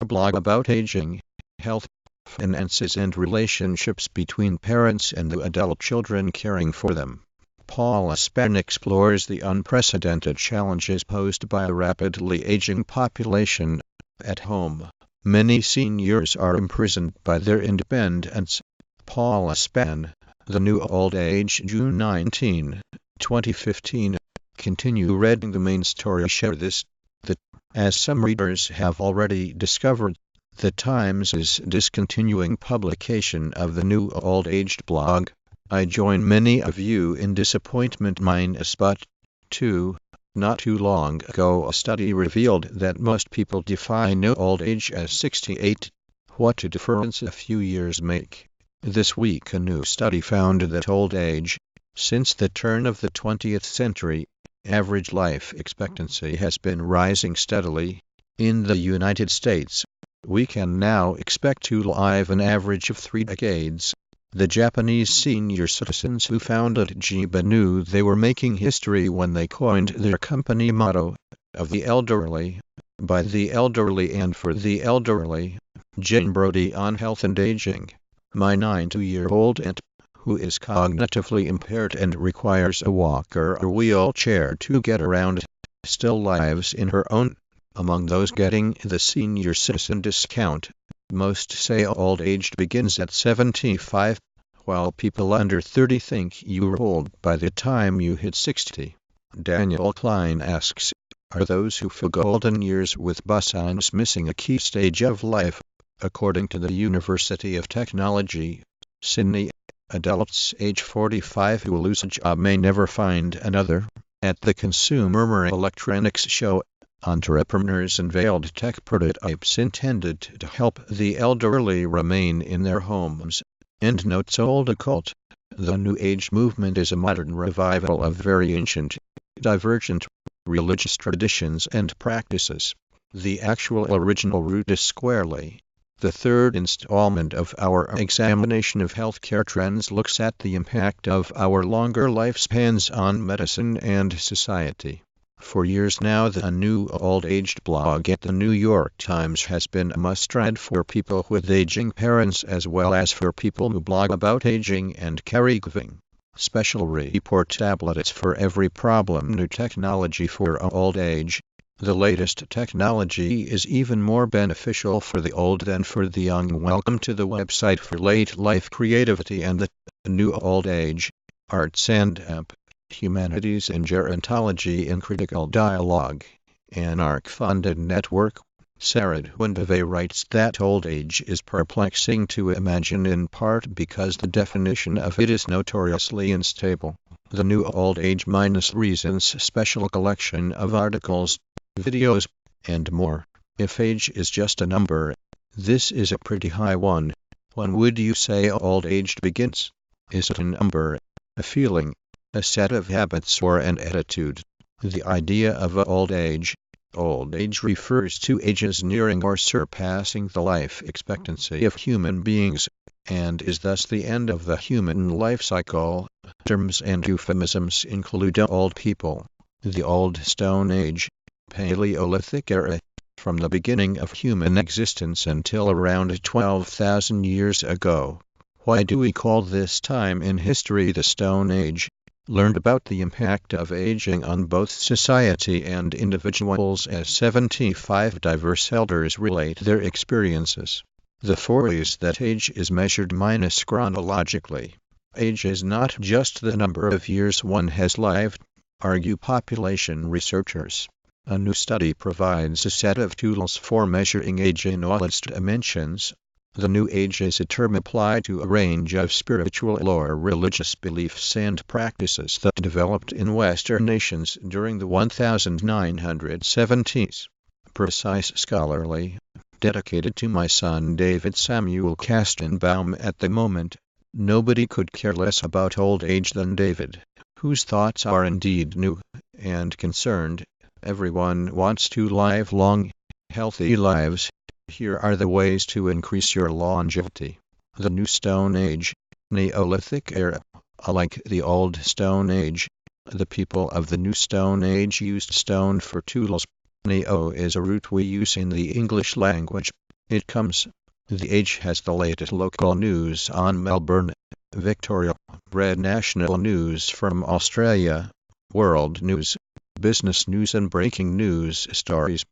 blog about aging, health, finances and relationships between parents and the adult children caring for them. Paula Spann explores the unprecedented challenges posed by a rapidly aging population. At home, many seniors are imprisoned by their independence. Paula Spann, The New Old Age, June 19, 2015. Continue reading the main story. Share this. As some readers have already discovered, The Times is discontinuing publication of the New Old Age blog. I join many of you in disappointment. But, not too long ago a study revealed that most people define old age as 68. What a difference a few years make. This week a new study found that old age, since the turn of the 20th century, average life expectancy has been rising steadily. In the United States, we can now expect to live an average of 3 decades. The Japanese senior citizens who founded Jiba knew they were making history when they coined their company motto, "Of the elderly, by the elderly and for the elderly." Jane Brody on health and aging. My 92-year-old aunt, who is cognitively impaired and requires a walker or wheelchair to get around, still lives in her own. Among those getting the senior citizen discount, most say old age begins at 75, while people under 30 think you're old by the time you hit 60. Daniel Klein asks, are those who feel golden years with bus signs missing a key stage of life? According to the University of Technology, Sydney, adults age 45 who lose a job may never find another. At the Consumer Electronics Show, entrepreneurs unveiled tech prototypes intended to help the elderly remain in their homes. Endnotes. Old occult. The New Age movement is a modern revival of very ancient, divergent religious traditions and practices. The actual original root is squarely. The third installment of our examination of healthcare trends looks at the impact of our longer lifespans on medicine and society. For years now, the New Old Age blog at the New York Times has been a must-read for people with aging parents as well as for people who blog about aging and caregiving. Special report tablets for every problem. New technology for old age. The latest technology is even more beneficial for the old than for the young. Welcome to the website for late life creativity and the New Old Age, Arts and Humanities and Gerontology in Critical Dialogue, an ARC-funded network. Sarah Windave writes that old age is perplexing to imagine, in part because the definition of it is notoriously unstable. The New Old Age minus Reasons special collection of articles, videos, and more. If age is just a number, this is a pretty high one. When would you say old age begins? Is it a number, a feeling, a set of habits, or an attitude? The idea of old age refers to ages nearing or surpassing the life expectancy of human beings, and is thus the end of the human life cycle. Terms and euphemisms include old people, the Old Stone Age, Paleolithic era, from the beginning of human existence until around 12,000 years ago. Why do we call this time in history the Stone Age? Learned about the impact of aging on both society and individuals as 75 diverse elders relate their experiences. The 4 ways that age is measured minus chronologically. Age is not just the number of years one has lived, argue population researchers. A new study provides a set of tools for measuring age in all its dimensions. The New Age is a term applied to a range of spiritual or religious beliefs and practices that developed in Western nations during the 1970s. Precise scholarly, dedicated to my son David Samuel Kastenbaum at the moment. Nobody could care less about old age than David, whose thoughts are indeed new and concerned. Everyone wants to live long, healthy lives. Here are the ways to increase your longevity. The New Stone Age, Neolithic era. Like the Old Stone Age, the people of the New Stone Age used stone for tools. Neo is a root we use in the English language. It comes. The Age has the latest local news on Melbourne, Victoria, Red national news from Australia, world news, business news and breaking news stories.